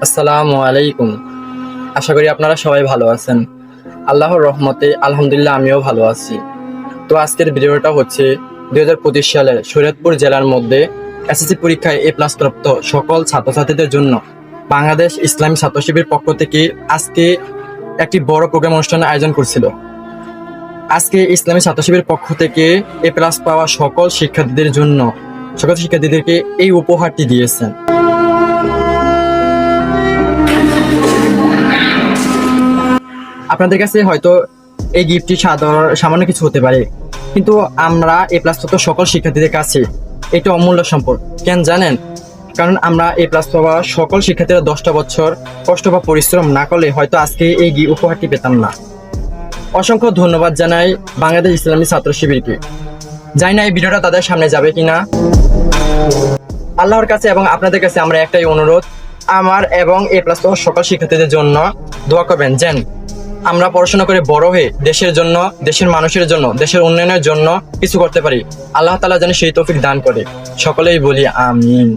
আসসালামু আলাইকুম। আশা করি আপনারা সবাই ভালো আছেন। আল্লাহর রহমতে আলহামদুলিল্লাহ আমিও ভালো আছি। তো আজকের ভিডিওটা হচ্ছে 2025 সালের শরীয়তপুর জেলার মধ্যে এসএসসি পরীক্ষায় A+ প্রাপ্ত সকল ছাত্রছাত্রীদের জন্য বাংলাদেশ ইসলামী ছাত্র শিবির পক্ষ থেকে আজকে একটি বড় প্রোগ্রাম অনুষ্ঠানের আয়োজন করছিল। আজকে ইসলামী ছাত্র শিবির পক্ষ থেকে A+ পাওয়া সকল শিক্ষার্থীদেরকে এই উপহারটি দিয়েছেন। আপনাদের কাছে হয়তো এই গিফটটি সামান্য কিছু হতে পারে, কিন্তু আমরা A+ প্রাপ্ত সকল শিক্ষার্থীদের কাছে এটা অমূল্য সম্পদ। কেন জানেন? কারণ আমরা A+ পাওয়া সকল শিক্ষার্থীরা 10টা বছর কষ্ট বা পরিশ্রম না করলে হয়তো আজকে এই উপহারটি পেতাম না। অসংখ্য ধন্যবাদ জানাই বাংলাদেশ ইসলামী ছাত্র শিবিরকে। জানি না এই ভিডিওটা তাদের সামনে যাবে কিনা। আল্লাহর কাছে এবং আপনাদের কাছে আমরা একটাই অনুরোধ, আমার এবং A+ পাওয়া সকল শিক্ষার্থীদের জন্য দোয়া করবেন যেন আমরা পড়াশোনা করে বড় হয়ে দেশের জন্য, দেশের মানুষের জন্য, দেশের উন্নয়নের জন্য কিছু করতে পারি। আল্লাহ তাআলা যেন সেই তৌফিক দান করে। সকলেই বলি আমিন।